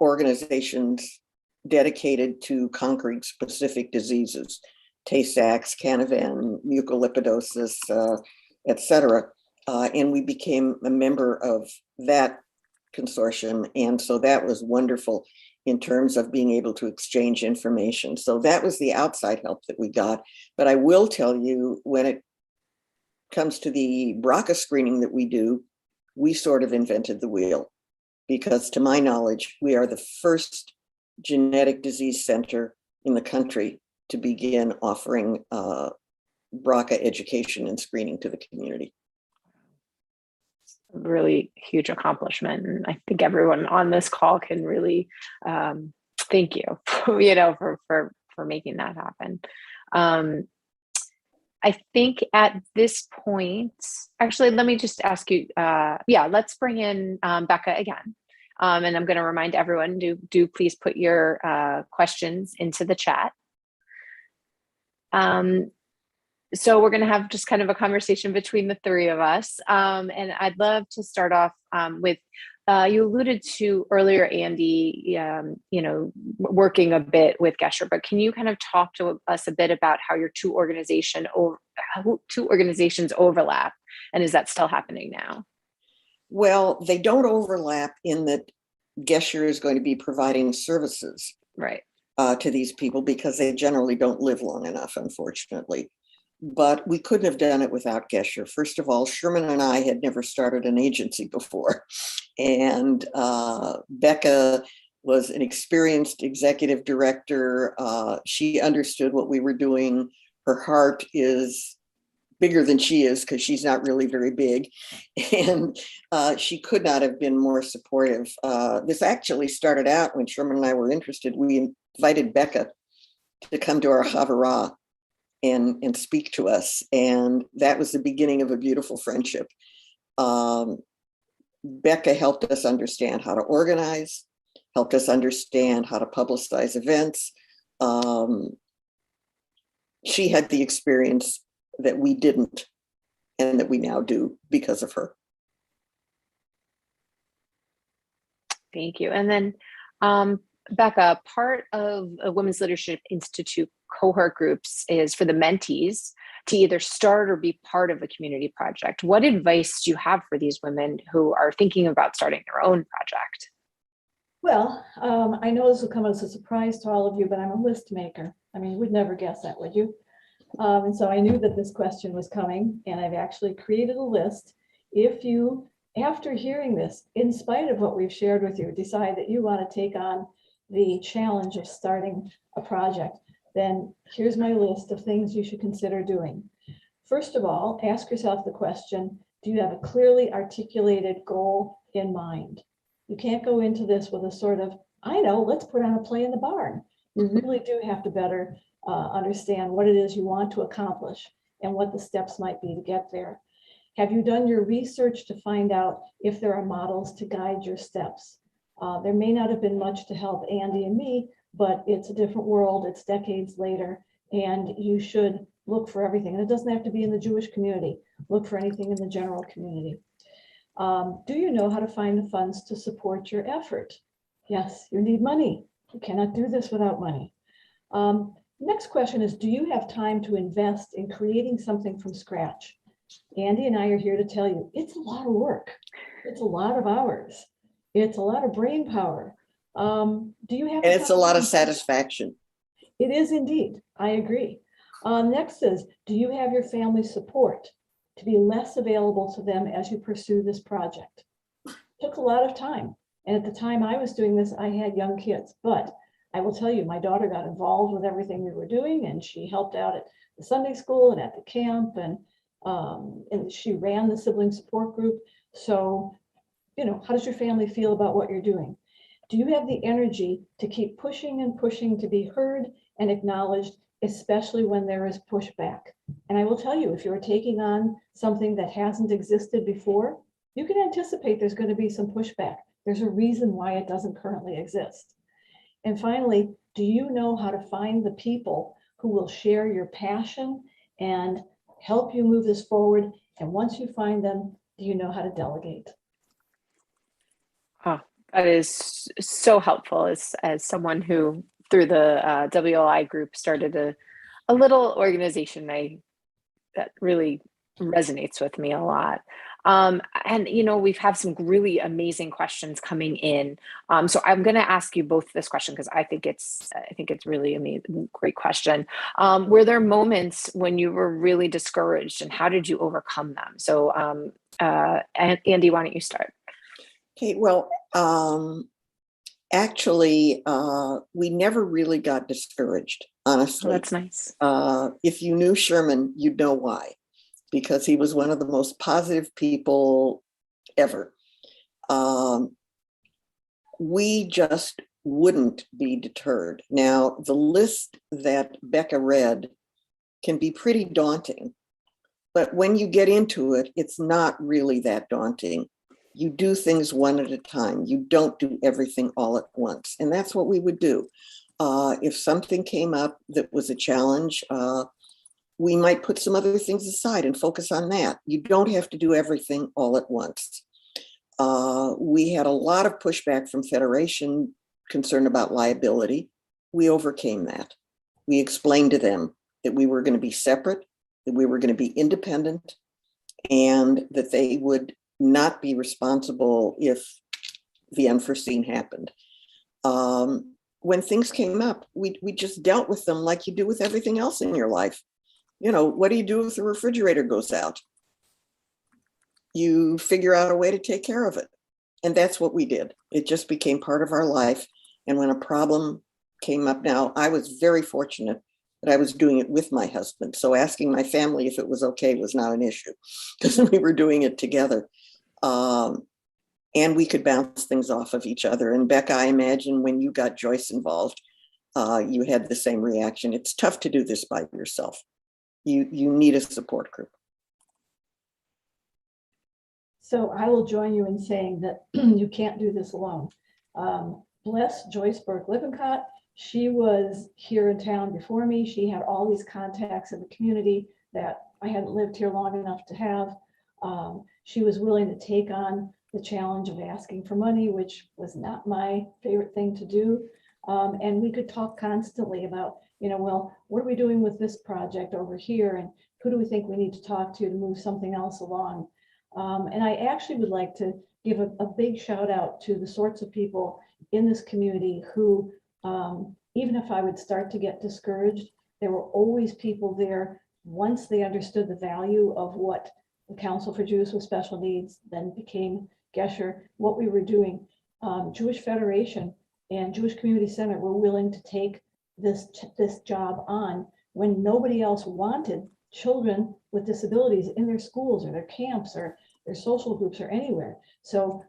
organizations dedicated to conquering specific diseases, Tay-Sachs, Canavan, mucolipidosis, et cetera. And we became a member of that consortium. And so that was wonderful in terms of being able to exchange information. So that was the outside help that we got. But I will tell you, when it comes to the BRCA screening that we do, we sort of invented the wheel, because to my knowledge, we are the first genetic disease center in the country to begin offering BRCA education and screening to the community. Really huge accomplishment, and I think everyone on this call can really thank you, for making that happen. I think at this point, actually, let me just ask you. Let's bring in Becca again, and I'm going to remind everyone do please put your questions into the chat. So we're going to have just kind of a conversation between the three of us. And I'd love to start off with, you alluded to earlier, Andi, working a bit with Gesher, but can you kind of talk to us a bit about how your two organizations overlap? And is that still happening now? Well, they don't overlap in that Gesher is going to be providing services right to these people, because they generally don't live long enough, unfortunately. But we couldn't have done it without Gesher. First of all, Sherman and I had never started an agency before. And Becca was an experienced executive director. She understood what we were doing. Her heart is bigger than she is, because she's not really very big. And she could not have been more supportive. This actually started out when Sherman and I were interested. We invited Becca to come to our Havara and speak to us. And that was the beginning of a beautiful friendship. Becca helped us understand how to organize, helped us understand how to publicize events. She had the experience that we didn't, and that we now do because of her. Thank you. And then Becca, part of a Women's Leadership Institute cohort groups is for the mentees to either start or be part of a community project. What advice do you have for these women who are thinking about starting their own project? Well, I know this will come as a surprise to all of you, but I'm a list maker. I mean, you would never guess that, would you? And so I knew that this question was coming, and I've actually created a list. If you, after hearing this, in spite of what we've shared with you, decide that you want to take on the challenge of starting a project, then here's my list of things you should consider doing. First of all, ask yourself the question, do you have a clearly articulated goal in mind? You can't go into this with a sort of, I know, let's put on a play in the barn. You really do have to better understand what it is you want to accomplish and what the steps might be to get there. Have you done your research to find out if there are models to guide your steps? There may not have been much to help Andi and me, but it's a different world, it's decades later, and you should look for everything. And it doesn't have to be in the Jewish community. Look for anything in the general community. Do you know how to find the funds to support your effort? Yes, you need money. You cannot do this without money. Next question is, do you have time to invest in creating something from scratch? Andi and I are here to tell you, it's a lot of work. It's a lot of hours. It's a lot of brain power. Do you have? And it's a lot of satisfaction. It is indeed. I agree. Next is, do you have your family's support to be less available to them as you pursue this project? It took a lot of time. And at the time I was doing this, I had young kids, but I will tell you, my daughter got involved with everything we were doing, and she helped out at the Sunday school and at the camp, and she ran the sibling support group. So, how does your family feel about what you're doing? Do you have the energy to keep pushing and pushing to be heard and acknowledged, especially when there is pushback? And I will tell you, if you're taking on something that hasn't existed before, you can anticipate there's going to be some pushback. There's a reason why it doesn't currently exist. And finally, Do you know how to find the people who will share your passion and help you move this forward? And once you find them, do you know how to delegate? Oh, that is so helpful as someone who through the WLI group started a little organization that really resonates with me a lot. And we've had some really amazing questions coming in. So I'm going to ask you both this question because I think it's really amazing, great question. Were there moments when you were really discouraged, and how did you overcome them? So Andi, why don't you start? Okay, well, actually, we never really got discouraged, honestly. Oh, that's nice. If you knew Sherman, you'd know why, because he was one of the most positive people ever. We just wouldn't be deterred. Now, the list that Becca read can be pretty daunting, but when you get into it, it's not really that daunting. You do things one at a time. You don't do everything all at once. And that's what we would do. If something came up that was a challenge, we might put some other things aside and focus on that. You don't have to do everything all at once. We had a lot of pushback from Federation concerned about liability. We overcame that. We explained to them that we were going to be separate, that we were going to be independent, and that they would not be responsible if the unforeseen happened. When things came up, we just dealt with them like you do with everything else in your life. What do you do if the refrigerator goes out? You figure out a way to take care of it. And that's what we did. It just became part of our life. And when a problem came up, now I was very fortunate that I was doing it with my husband. So asking my family if it was okay was not an issue because we were doing it together. And we could bounce things off of each other. And Becca, I imagine when you got Joyce involved, you had the same reaction. It's tough to do this by yourself. You need a support group. So I will join you in saying that you can't do this alone. Bless Joyce Burke-Lippincott. She was here in town before me. She had all these contacts in the community that I hadn't lived here long enough to have. She was willing to take on the challenge of asking for money, which was not my favorite thing to do. And we could talk constantly about, well, what are we doing with this project over here? And who do we think we need to talk to move something else along? And I actually would like to give a big shout out to the sorts of people in this community who, even if I would start to get discouraged, there were always people there once they understood the value of what the Council for Jews with Special Needs then became Gesher, what we were doing. Jewish Federation and Jewish Community Center were willing to take this job on when nobody else wanted children with disabilities in their schools or their camps or their social groups or anywhere. So,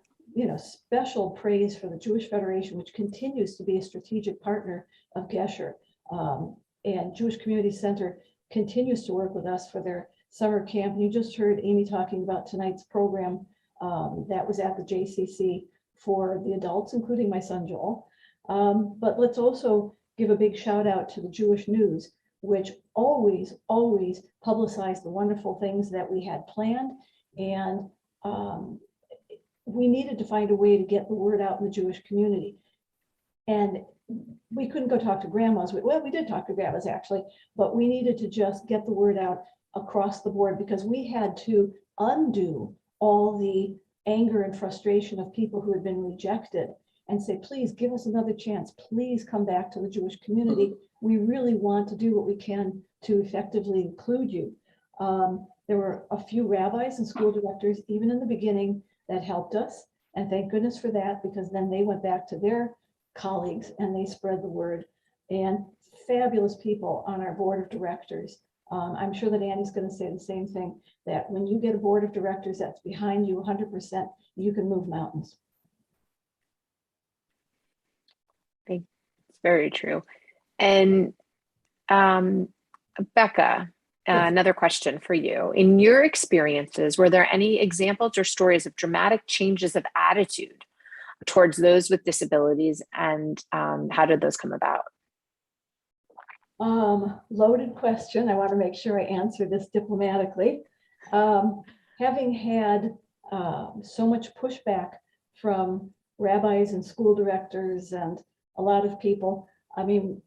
special praise for the Jewish Federation, which continues to be a strategic partner of Gesher. And Jewish Community Center continues to work with us for their summer camp. You just heard Amy talking about tonight's program that was at the JCC for the adults, including my son Joel. But let's also give a big shout out to the Jewish News, which always publicized the wonderful things that we had planned. And we needed to find a way to get the word out in the Jewish community. And we couldn't go talk to grandmas. Well, we did talk to grandmas actually, but we needed to just get the word out across the board because we had to undo all the anger and frustration of people who had been rejected and say, please give us another chance. Please come back to the Jewish community. We really want to do what we can to effectively include you. There were a few rabbis and school directors, even in the beginning, that helped us. And thank goodness for that, because then they went back to their colleagues and they spread the word. And fabulous people on our board of directors. I'm sure that Andi's going to say the same thing, that when you get a board of directors that's behind you 100%, you can move mountains. It's very true. And Becca, Yes. Another question for you. In your experiences, were there any examples or stories of dramatic changes of attitude towards those with disabilities, and how did those come about? Loaded question. I want to make sure I answer this diplomatically. Having had so much pushback from rabbis and school directors and a lot of people, I mean,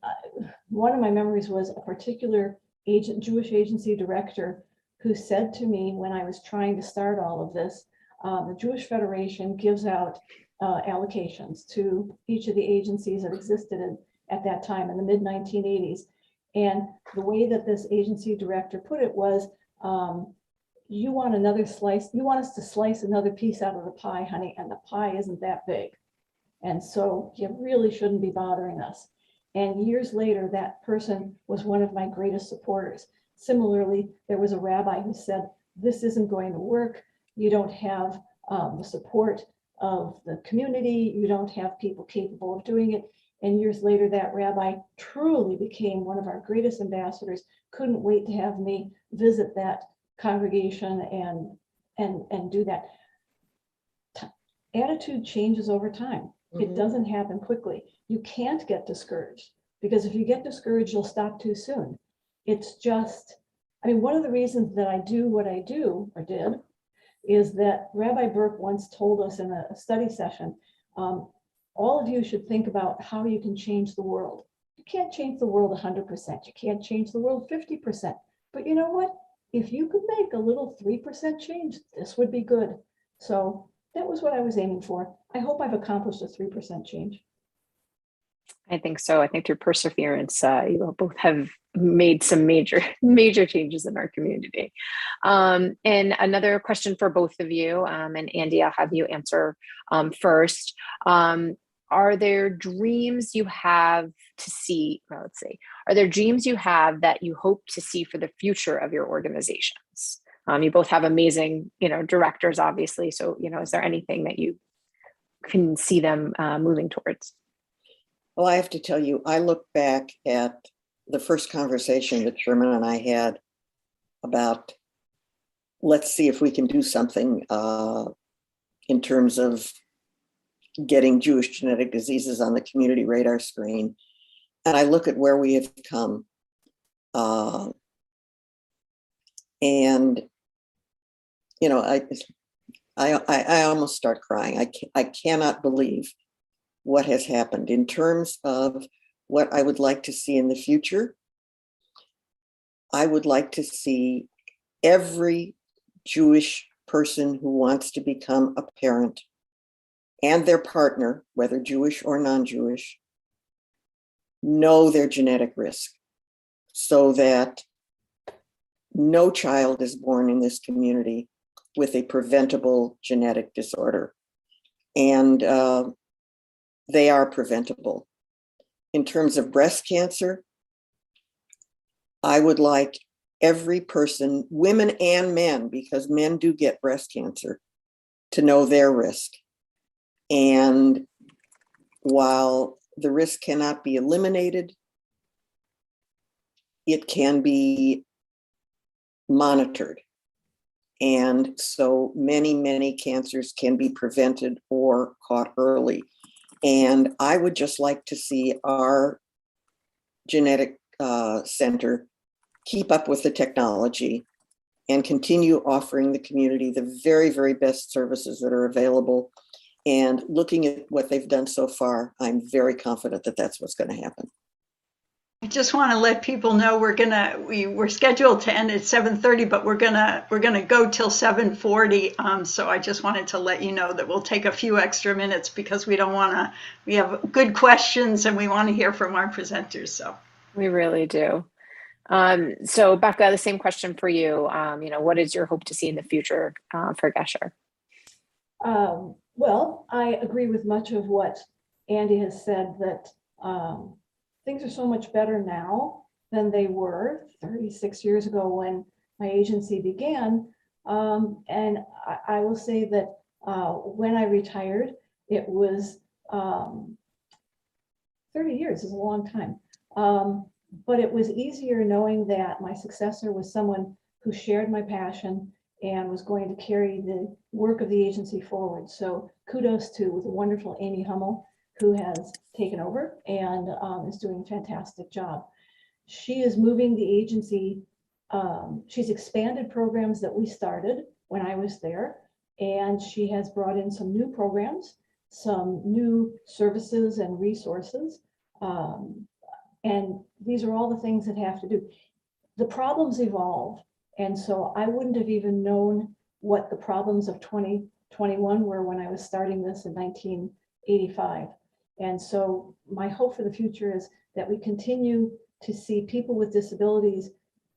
one of my memories was a particular Jewish agency director who said to me when I was trying to start all of this, the Jewish Federation gives out allocations to each of the agencies that existed at that time in the mid 1980s. And the way that this agency director put it was, you want another slice, you want us to slice another piece out of the pie, honey, and the pie isn't that big. And so you really shouldn't be bothering us. And years later, that person was one of my greatest supporters. Similarly, there was a rabbi who said, this isn't going to work. You don't have the support of the community. You don't have people capable of doing it. And years later, that rabbi truly became one of our greatest ambassadors. Couldn't wait to have me visit that congregation and do that. Attitude changes over time. It doesn't happen quickly. You can't get discouraged, because if you get discouraged, you'll stop too soon. It's just, I mean, one of the reasons that I do what I do or did is that Rabbi Burke once told us in a study session, all of you should think about how you can change the world. You can't change the world 100%. You can't change the world 50%. But you know what? If you could make a little 3% change, this would be good. So that was what I was aiming for. I hope I've accomplished a 3% change. I think so. I think through perseverance, you both have made some major changes in our community. And another question for both of you, and Andi, I'll have you answer first. Are there dreams you have to see? Well, let's see. Are there dreams you have that you hope to see for the future of your organizations? You both have amazing, directors, obviously. So, is there anything that you can see them moving towards? Well, I have to tell you, I look back at the first conversation that Sherman and I had about, let's see if we can do something in terms of getting Jewish genetic diseases on the community radar screen. And I look at where we have come. And, I almost start crying. I cannot believe what has happened in terms of what I would like to see in the future. I would like to see every Jewish person who wants to become a parent and their partner, whether Jewish or non-Jewish, know their genetic risk so that no child is born in this community with a preventable genetic disorder. And they are preventable. In terms of breast cancer, I would like every person, women and men, because men do get breast cancer, to know their risk. And while the risk cannot be eliminated, it can be monitored. And so many cancers can be prevented or caught early. And I would just like to see our genetic center keep up with the technology and continue offering the community the very, very best services that are available. And looking at what they've done so far, I'm very confident that that's what's going to happen. I just want to let people know we're scheduled to end at 7:30, but we're gonna go till 7:40. So I just wanted to let you know that we'll take a few extra minutes because we have good questions and we want to hear from our presenters. So we really do. So Becca, the same question for you. What is your hope to see in the future for Gesher? Well, I agree with much of what Andi has said, that things are so much better now than they were 36 years ago when my agency began. And I will say that when I retired, it was 30 years is a long time. But it was easier knowing that my successor was someone who shared my passion and was going to carry the work of the agency forward. So kudos to the wonderful Amy Hummel, who has taken over and is doing a fantastic job. She is moving the agency. She's expanded programs that we started when I was there, and she has brought in some new programs, some new services and resources. And these are all the things that have to do. The problems evolve. And so I wouldn't have even known what the problems of 2021 were when I was starting this in 1985. And so my hope for the future is that we continue to see people with disabilities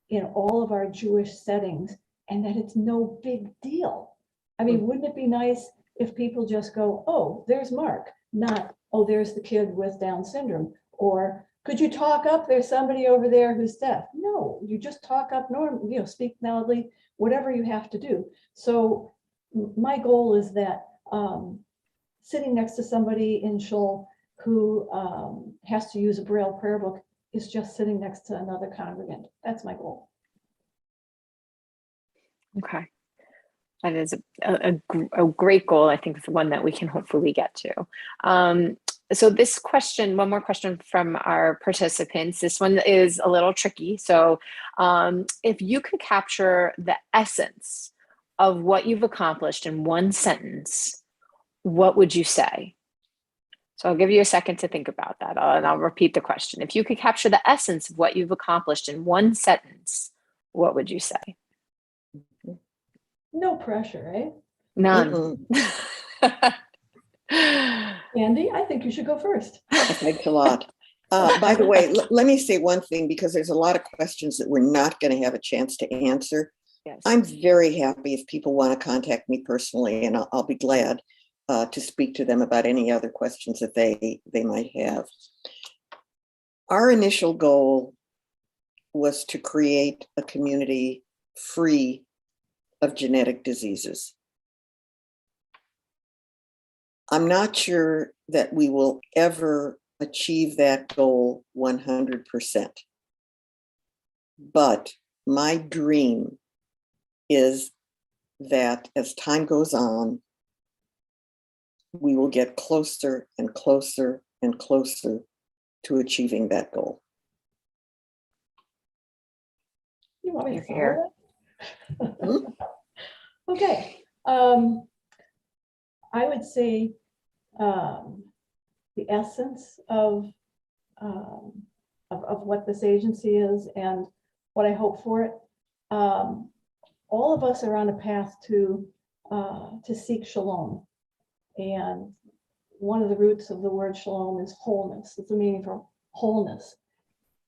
in all of our Jewish settings, and that it's no big deal. I mean, wouldn't it be nice if people just go, oh, there's Mark, not, oh, there's the kid with Down syndrome, or could you talk up? There's somebody over there who's deaf. No, you just talk up normally, speak loudly, whatever you have to do. So my goal is that sitting next to somebody in Shul who has to use a Braille prayer book is just sitting next to another congregant. That's my goal. Okay. That is a great goal. I think it's one that we can hopefully get to. So this question, one more question from our participants. This one is a little tricky. So if you could capture the essence of what you've accomplished in one sentence, what would you say? So I'll give you a second to think about that, and I'll repeat the question. If you could capture the essence of what you've accomplished in one sentence, what would you say? No pressure, eh? None. Andy, I think you should go first. Thanks a lot. By the way, let me say one thing, because there's a lot of questions that we're not going to have a chance to answer. Yes. I'm very happy if people want to contact me personally, and I'll be glad to speak to them about any other questions that they might have. Our initial goal was to create a community free of genetic diseases. I'm not sure that we will ever achieve that goal 100%. But my dream is that as time goes on, we will get closer and closer and closer to achieving that goal. You want me to Here. follow that? Okay. I would say the essence of what this agency is and what I hope for it. All of us are on a path to seek shalom, and one of the roots of the word shalom is wholeness. It's the meaning for wholeness.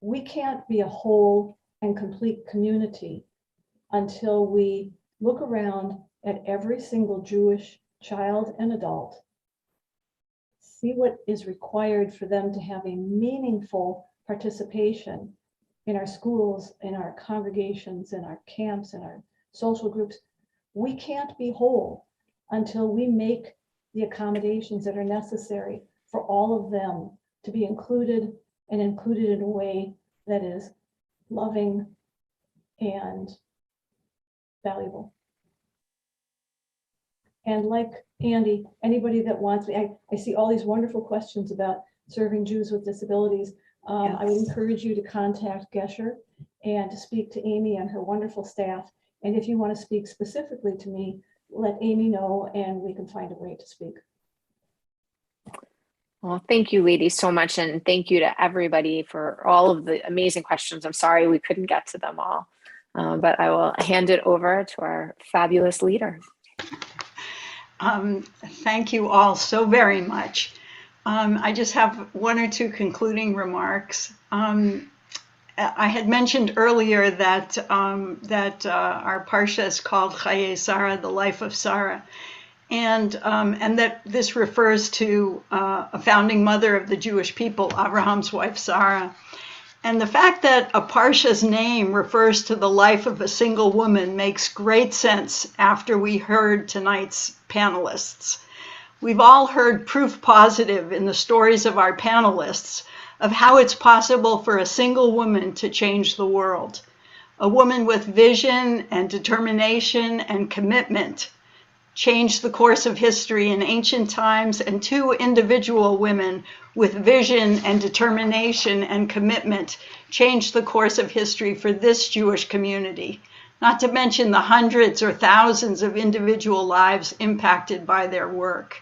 We can't be a whole and complete community until we look around at every single Jewish child and adult, see what is required for them to have a meaningful participation in our schools, in our congregations, in our camps, in our social groups. We can't be whole until we make the accommodations that are necessary for all of them to be included, and included in a way that is loving and valuable. And like Andy, anybody that wants me, I see all these wonderful questions about serving Jews with disabilities. Yes. I would encourage you to contact Gesher and to speak to Amy and her wonderful staff. And if you want to speak specifically to me, let Amy know and we can find a way to speak. Well, thank you, ladies, so much. And thank you to everybody for all of the amazing questions. I'm sorry we couldn't get to them all, but I will hand it over to our fabulous leader. Thank you all so very much. I just have one or two concluding remarks. I had mentioned earlier that our parsha is called Chaye Sarah, the life of Sarah, and that this refers to a founding mother of the Jewish people, Abraham's wife Sarah. And the fact that a parsha's name refers to the life of a single woman makes great sense after we heard tonight's panelists. We've all heard proof positive in the stories of our panelists of how it's possible for a single woman to change the world. A woman with vision and determination and commitment changed the course of history in ancient times, and 2 individual women with vision and determination and commitment changed the course of history for this Jewish community, not to mention the hundreds or thousands of individual lives impacted by their work.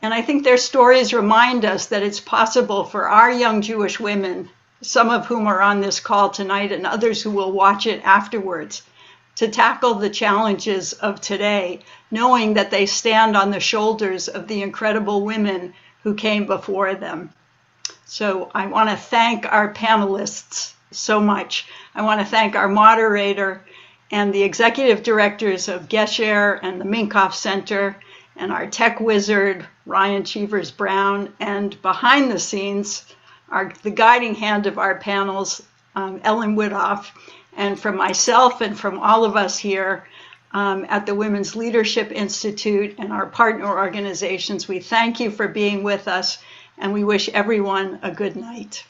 And I think their stories remind us that it's possible for our young Jewish women, some of whom are on this call tonight and others who will watch it afterwards, to tackle the challenges of today, knowing that they stand on the shoulders of the incredible women who came before them. So I want to thank our panelists so much. I want to thank our moderator and the executive directors of Gesher and the Minkoff Center, and our tech wizard, Ryan Cheevers Brown, and behind the scenes, the guiding hand of our panels, Ellen Widoff. And from myself and from all of us here at the Women's Leadership Institute and our partner organizations, we thank you for being with us, and we wish everyone a good night.